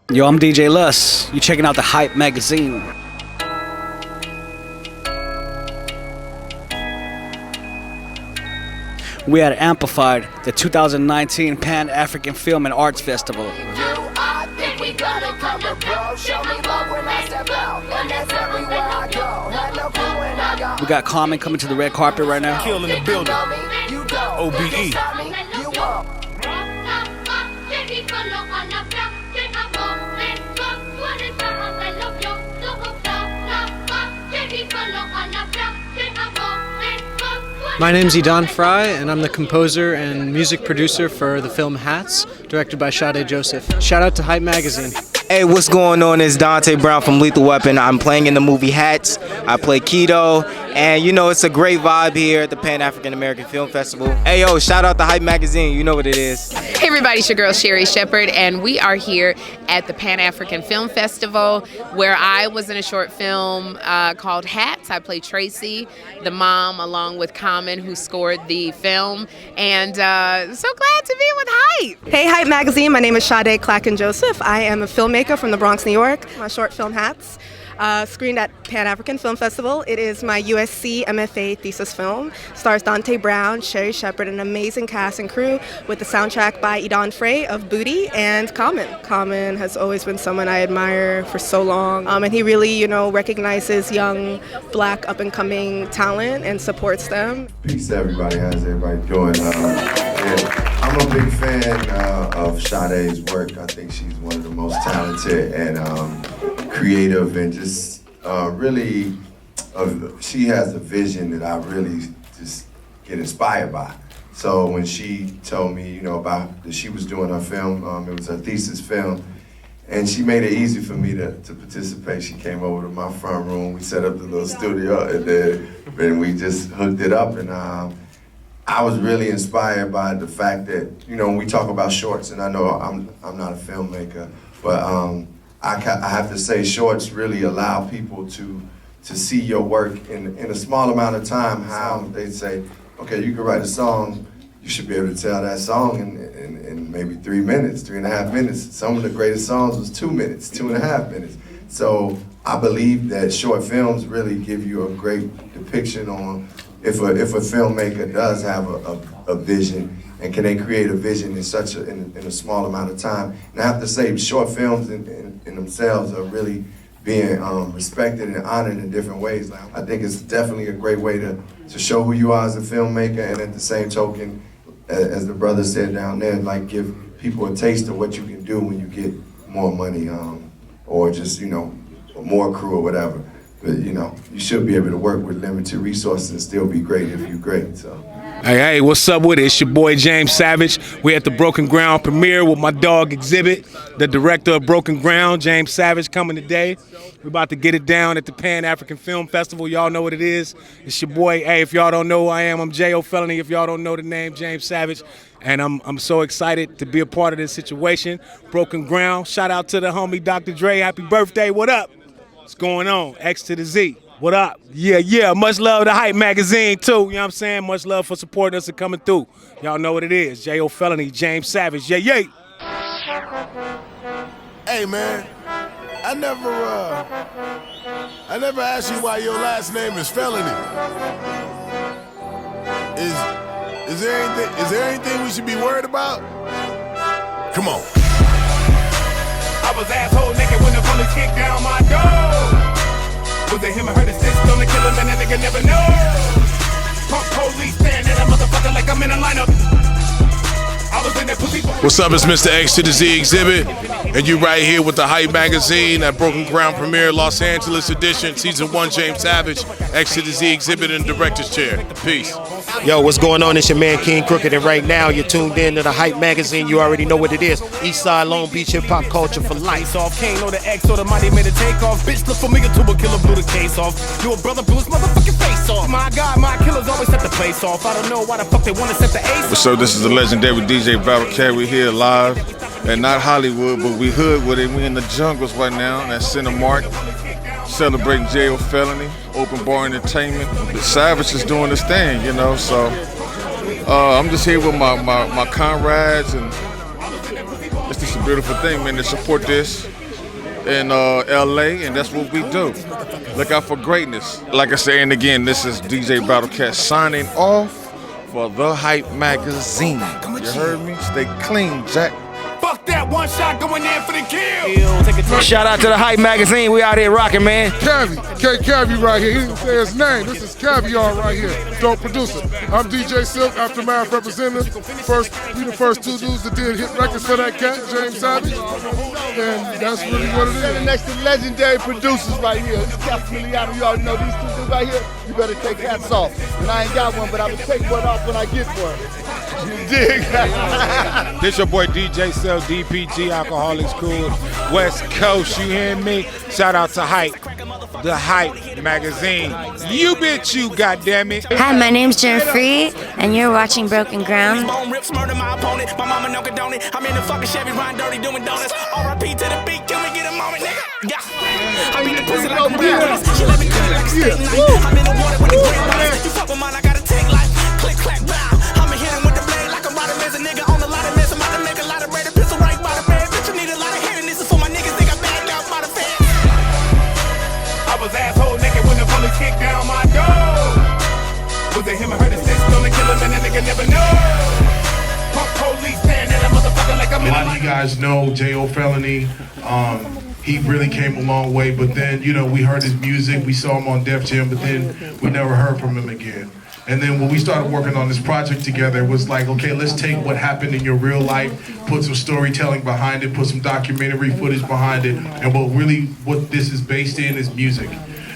Yo, I'm DJ LUOS. You checking out the Hype magazine. We had amplified the 2019 Pan-African Film and Arts Festival. We got Common coming to the red carpet right now. Kill in the building. OBE. My name's Edan Frei, and I'm the composer and music producer for the film Hats, directed by Sade Joseph. Shout out to Hype Magazine. Hey, what's going on? It's Dante Brown from Lethal Weapon. I'm playing in the movie Hats. I play Keto, and you know it's a great vibe here at the Pan-African American Film Festival. Hey, yo, shout out to Hype Magazine. You know what it is. Hey everybody, it's your girl Sherrie Shepherd, and we are here at the Pan-African Film Festival where I was in a short film called Hats. I played Tracy, the mom, along with Common, who scored the film, and so glad to be with Hype. Hey Hype Magazine, my name is Sade Clacken Joseph. I am a filmmaker from the Bronx, New York. My short film Hats screened at Pan-African Film Festival. It is my USC MFA thesis film. Stars Dante Brown, Sherrie Shepherd, an amazing cast and crew with the soundtrack by Edan Frei of Booty and Common. Common has always been someone I admire for so long, and he really, recognizes young Black up-and-coming talent and supports them. Peace to everybody. How's everybody doing? I'm a big fan of Sade's work. I think she's one of the most talented and creative, and just really, she has a vision that I really just get inspired by. So when she told me, about that she was doing her film, it was her thesis film, and she made it easy for me to participate. She came over to my front room, we set up the little studio, and then we just hooked it up, and I was really inspired by the fact that, when we talk about shorts, and I know I'm not a filmmaker, but I have to say shorts really allow people to see your work in a small amount of time. How they say, okay, you can write a song, you should be able to tell that song in maybe 3 minutes, 3.5 minutes. Some of the greatest songs was 2 minutes, 2.5 minutes. So I believe that short films really give you a great depiction on if a filmmaker does have a vision, and can they create a vision in a small amount of time. And I have to say, short films in themselves are really being respected and honored in different ways. I think it's definitely a great way to show who you are as a filmmaker, and at the same token, as the brother said down there, like give people a taste of what you can do when you get more money, or just, more crew or whatever. But you should be able to work with limited resources and still be great if you're great. So. Hey, what's up with it? It's your boy James Savage. We're at the Broken Ground premiere with my dog Xzibit, the director of Broken Ground, James Savage, coming today. We're about to get it down at the Pan-African Film Festival. Y'all know what it is. It's your boy. Hey, if y'all don't know who I am, I'm Jayo Felony. If y'all don't know the name, James Savage. And I'm so excited to be a part of this situation. Broken Ground. Shout out to the homie Dr. Dre. Happy birthday. What up? What's going on? X to the Z. What up? Yeah. Much love to Hype Magazine, too. You know what I'm saying? Much love for supporting us and coming through. Y'all know what it is. Jayo Felony, James Savage. Yeah. Hey, man. I never asked you why your last name is Felony. Is there anything we should be worried about? Come on. I was asshole naked when the police kicked down my door. Was it him or her that stitched on the killer, man, that nigga never knows. Pump police staring at a motherfucker like I'm in a lineup. I was in that pussy. What's up, it's Mr. X to the Z Xzibit, and you right here with the Hype Magazine at Broken Ground premiere, Los Angeles edition, season 1, James Savage, X to the Z Xzibit in director's chair. Peace. Yo, what's going on? It's your man King Crooked, and right now you're tuned in to the Hype Magazine. You already know what it is. Eastside Long Beach hip hop culture for life. Off Kane or the X or the money made a takeoff. Bitch, look for me to a killer, blew the case off. You a brother, blew his motherfucking face off. My God, my killers always set the place off. I don't know why the fuck they wanna set the ace off. What's up? This is the legendary DJ Battle Carry here live, and not Hollywood, but we hood with it. We in the jungles right now. That's Cinemark, celebrating Jayo Felony, Open Bar Entertainment. The Savage is doing this thing, So I'm just here with my comrades, and it's the it's a beautiful thing, man, to support this in LA, and that's what we do. Look out for greatness. Like I said, and again, this is DJ Battlecat signing off for The Hype Magazine. You heard me? Stay clean, Jack. Fuck that, one shot going in for the kill. Shout out to the Hype Magazine. We out here rocking, man. Cavi, K-Cavi right here. He didn't say his name. This is Caviar right here, dope producer. I'm DJ Silk, Aftermath representative. We the first two dudes that did hit records for that cat, James Savage. And that's really what it is. Standing next to legendary producers right here. This is Capiliano. You already know these two dudes right here. You better take hats off. And I ain't got one, but I will take one off when I get one. You dig? This your boy DJ Cell, DPG, Alcoholics Cool, West Coast, you hear me? Shout out to Hype, the Hype Magazine. You bitch you, goddammit. Hi, my name's Edan Frei, and you're watching Broken Ground. I'm in the fucking Chevy, riding dirty, doing donuts. R.I.P. to the beat, can we get a moment, nigga? Yeah. I beat the pussy like a real. She let me cut it like a steak knife. I'm in the water with the great rice. You fuck with mine, I gotta take life. Click, clack, bow. I'ma hit him with the blade like a rider man's a nigga on a lot of mess. I'm about to make a lot of bread, a pistol right by the bed. Bitch, you need a lot of hearing. This is for my niggas, they got bagged out by the feds. I was asshole naked when the police kicked down my door. Was it him or her that said gonna kill him and that nigga never know? Punk police stand at a motherfucker like I'm in a lot of you guys know Jayo Felony. He really came a long way, but then, you know, we heard his music, we saw him on Def Jam, but then we never heard from him again. And then when we started working on this project together, it was like, okay, let's take what happened in your real life, put some storytelling behind it, put some documentary footage behind it, and what this is based in is music.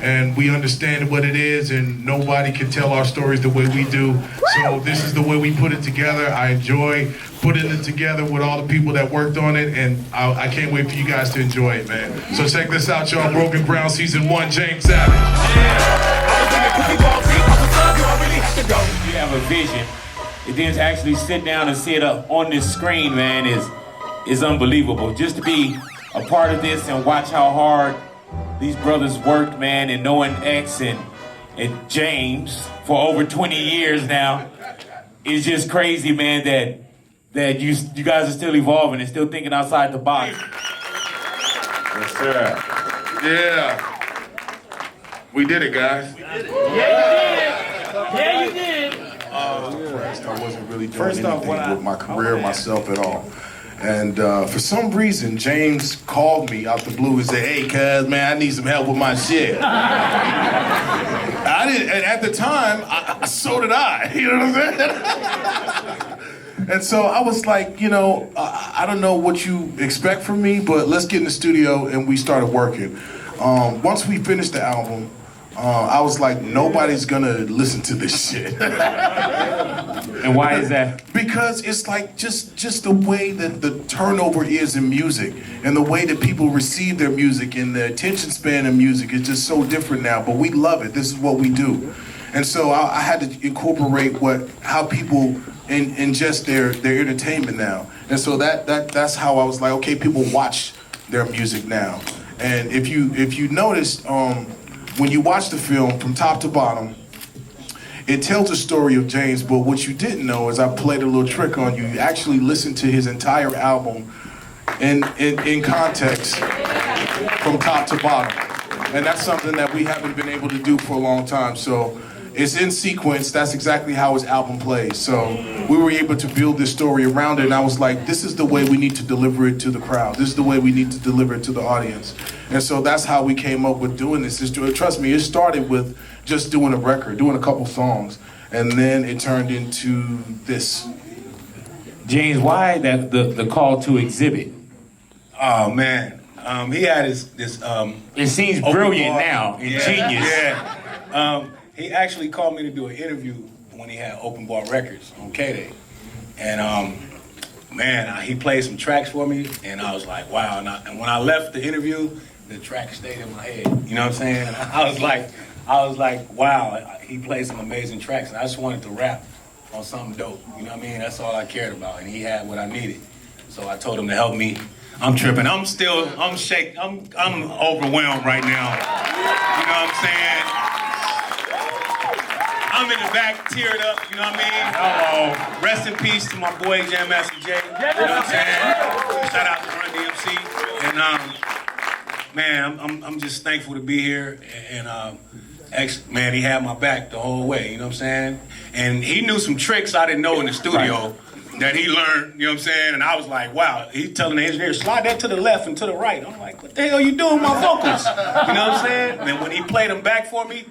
And we understand what it is, and nobody can tell our stories the way we do. So this is the way we put it together. I enjoy putting it together with all the people that worked on it, and I can't wait for you guys to enjoy it, man. So check this out, y'all. Broken Ground Season 1, James Savage. You have a vision, and then to actually sit down and see it up on this screen, man, is unbelievable. Just to be a part of this and watch how hard these brothers worked, man, and knowing X and James for over 20 years now is just crazy, man, that you guys are still evolving and still thinking outside the box. Yes, sir. Yeah. We did it, guys. Yeah, you did. Yeah, you did. I wasn't really doing anything with my career myself at all. And for some reason, James called me out the blue and said, "Hey, cuz, man, I need some help with my shit." I didn't, and at the time, so did I. You know what I'm saying? And so I was like, you know, I don't know what you expect from me, but let's get in the studio, and we started working. Once we finished the album, I was like, nobody's gonna listen to this shit. And why is that? Because it's like just the way that the turnover is in music, and the way that people receive their music, and the attention span of music is just so different now. But we love it. This is what we do. And so I had to incorporate how people ingest their entertainment now. And so that's how I was like, okay, people watch their music now. And if you notice, when you watch the film from top to bottom, it tells the story of James, but what you didn't know is I played a little trick on you. You actually listened to his entire album in context from top to bottom. And that's something that we haven't been able to do for a long time. So it's in sequence. That's exactly how his album plays. So we were able to build this story around it, and I was like, this is the way we need to deliver it to the crowd. This is the way we need to deliver it to the audience. And so that's how we came up with doing this. Trust me, it started with just doing a record, doing a couple songs, and then it turned into this. James, why the call to Xzibit? Oh man, he had this. It seems brilliant now, ingenious. Yeah. He actually called me to do an interview when he had Open Bar Records on K-Day, and man, he played some tracks for me, and I was like, wow. And when I left the interview, the track stayed in my head. You know what I'm saying? I was like, wow. He played some amazing tracks, and I just wanted to rap on something dope. You know what I mean? That's all I cared about, and he had what I needed. So I told him to help me. I'm tripping. I'm shaking. I'm overwhelmed right now. You know what I'm saying? I'm in the back, teared up, you know what I mean? Rest in peace to my boy, Jam Master Jay. You know what I'm saying? Shout out to Run DMC. And man, I'm just thankful to be here. And X, man, he had my back the whole way. You know what I'm saying? And he knew some tricks I didn't know in the studio. That he learned, you know what I'm saying? And I was like, wow, he's telling the engineer, slide that to the left and to the right. I'm like, what the hell you doing with my vocals? You know what I'm saying? And then when he played them back for me,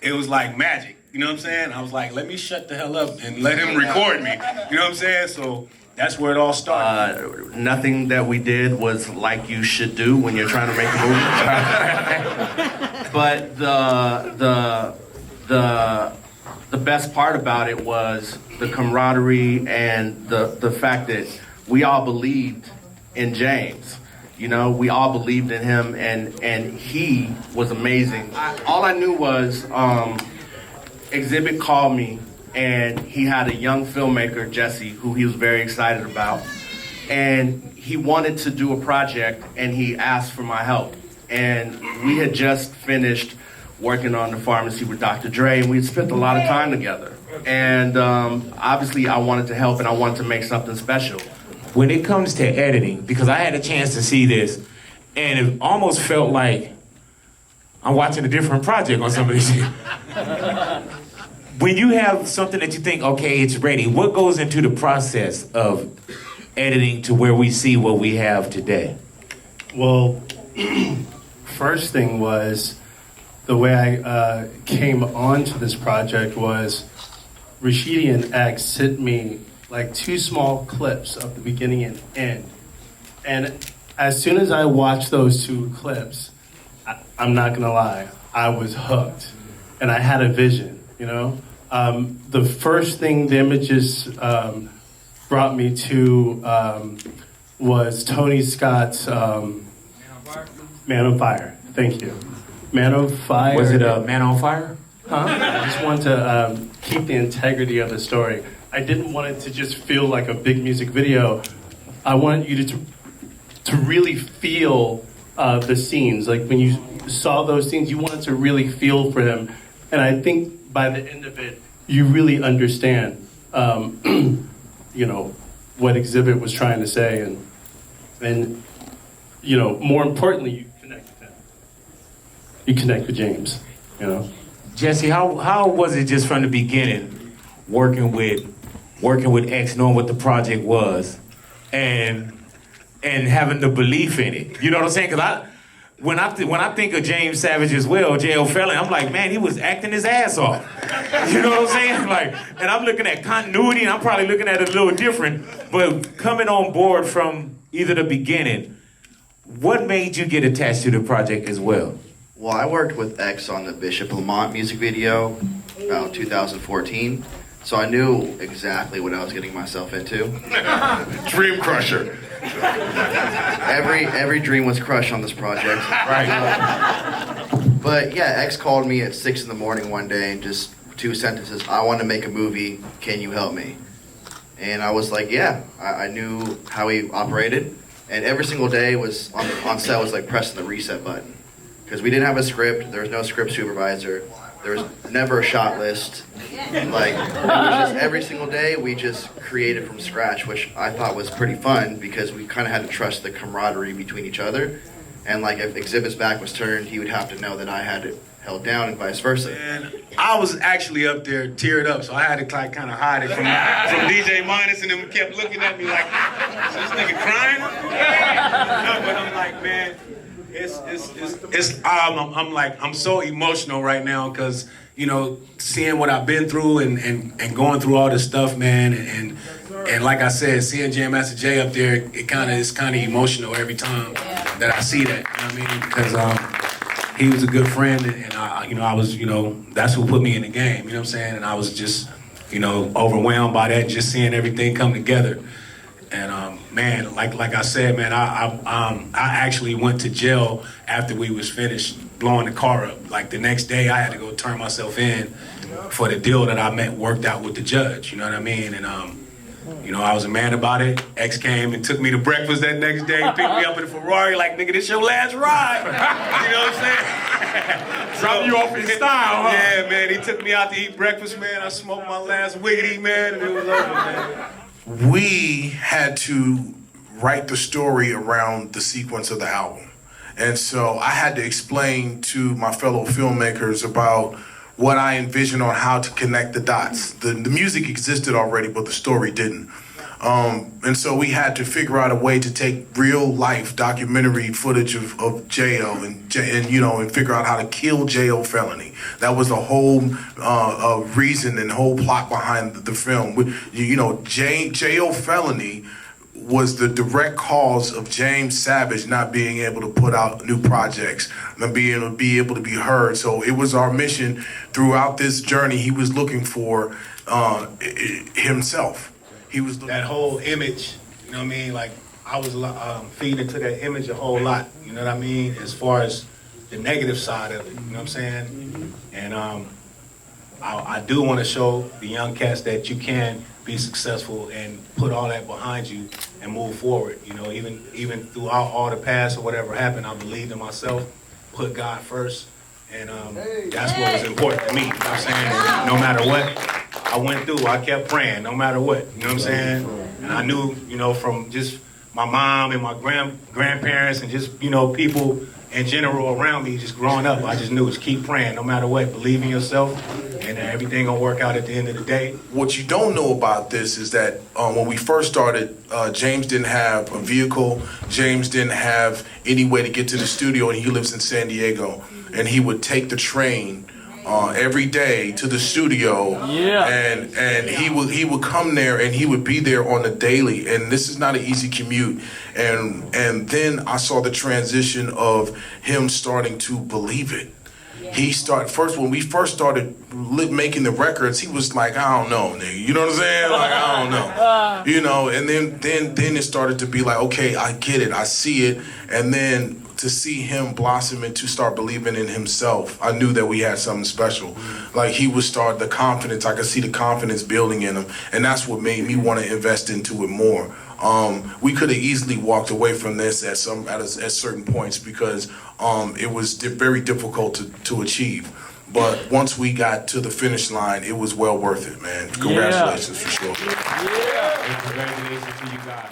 it was like magic. You know what I'm saying? I was like, let me shut the hell up and let him record me. You know what I'm saying? So that's where it all started. Nothing that we did was like you should do when you're trying to make a movie. But the best part about it was the camaraderie and the fact that we all believed in James. You know, we all believed in him, and he was amazing. All I knew was Xzibit called me, and he had a young filmmaker, Jesse, who he was very excited about. And he wanted to do a project, and he asked for my help. And we had just finished working on the pharmacy with Dr. Dre, and we had spent a lot of time together. And obviously I wanted to help, and I wanted to make something special. When it comes to editing, because I had a chance to see this, and it almost felt like I'm watching a different project on some of these. When you have something that you think, okay, it's ready, what goes into the process of editing to where we see what we have today? Well, first thing was, the way I came onto this project was Rashidi and X sent me like 2 small clips of the beginning and end. And as soon as I watched those 2 clips, I'm not gonna lie, I was hooked. And I had a vision, you know? The first thing the images brought me to was Tony Scott's Man on Fire. Thank you. Man on Fire. Was it a Man on Fire? Huh? I just wanted to keep the integrity of the story. I didn't want it to just feel like a big music video. I wanted you to really feel the scenes. Like when you saw those scenes, you wanted to really feel for him. And I think by the end of it, you really understand, you know, what Xzibit was trying to say, and you know, more importantly, you connect with him. You connect with James, you know. Jesse, how was it just from the beginning, working with X, knowing what the project was, and having the belief in it? You know what I'm saying? Because when I think of James Savage as well, Jayo Felony, I'm like, man, he was acting his ass off. You know what I'm saying? Like, and I'm looking at continuity, and I'm probably looking at it a little different. But coming on board from either the beginning, what made you get attached to the project as well? Well, I worked with X on the Bishop Lamont music video about 2014, so I knew exactly what I was getting myself into. Dream crusher. Every dream was crushed on this project. Right. But yeah, X called me at 6 in the morning one day and just 2 sentences, I want to make a movie, can you help me? And I was like, yeah, I knew how he operated. And every single day was on set was like pressing the reset button. Because we didn't have a script, there was no script supervisor, there was never a shot list. Like, it was just every single day we just created from scratch, which I thought was pretty fun because we kind of had to trust the camaraderie between each other. And like, if Xzibit's back was turned, he would have to know that I had it held down and vice versa. And I was actually up there teared up, so I had to like kind of hide it from DJ Minus, and then kept looking at me like, is this nigga crying? No, but I'm like, man, I'm so emotional right now because, you know, seeing what I've been through and going through all this stuff, man, and like I said, seeing Jam Master Jay up there, it's kind of emotional every time that I see that. You know what I mean? Because he was a good friend, and I was, that's who put me in the game. You know what I'm saying? And I was just, overwhelmed by that, just seeing everything come together. And man, like I said, man, I actually went to jail after we was finished blowing the car up. Like the next day, I had to go turn myself in for the deal that I worked out with the judge. You know what I mean? And I was a man about it. X came and took me to breakfast that next day, picked me up in a Ferrari, like, nigga, this your last ride. You know what I'm saying? Drop you off in style, huh? Yeah, man, he took me out to eat breakfast, man. I smoked my last wiggity, man, and it was over, man. We had to write the story around the sequence of the album. And so I had to explain to my fellow filmmakers about what I envisioned on how to connect the dots. The music existed already, but the story didn't. And so we had to figure out a way to take real life documentary footage of Jayo and figure out how to kill Jayo Felony. That was the whole reason and whole plot behind the film. Jayo Felony was the direct cause of James Savage not being able to put out new projects and be able to be heard. So it was our mission throughout this journey. He was looking for himself. He was that whole image, you know what I mean? Like, I was feeding into that image a whole lot, you know what I mean? As far as the negative side of it, you know what I'm saying? And I do want to show the young cats that you can be successful and put all that behind you and move forward. You know, even throughout all the past or whatever happened, I believed in myself, put God first, and that's what was important to me, you know what I'm saying? And no matter what I went through, I kept praying, no matter what, you know what I'm saying? And I knew, you know, from just my mom and my grandparents and just, you know, people in general around me just growing up, I just knew, just keep praying, no matter what, believe in yourself, and everything gonna work out at the end of the day. What you don't know about this is that when we first started, James didn't have a vehicle. James didn't have any way to get to the studio, and he lives in San Diego. And he would take the train every day to the studio, and he would come there, and he would be there on the daily. And this is not an easy commute. And then I saw the transition of him starting to believe it. When we first started making the records, he was like, I don't know, nigga. You know what I'm saying? Like, I don't know. You know, and then it started to be like, okay, I get it, I see it. And then to see him blossom and to start believing in himself, I knew that we had something special. Like, he would start the confidence, I could see the confidence building in him. And that's what made me want to invest into it more. We could have easily walked away from this at certain points because it was very difficult to achieve. But once we got to the finish line, it was well worth it, man. Congratulations for sure. Congratulations to you guys.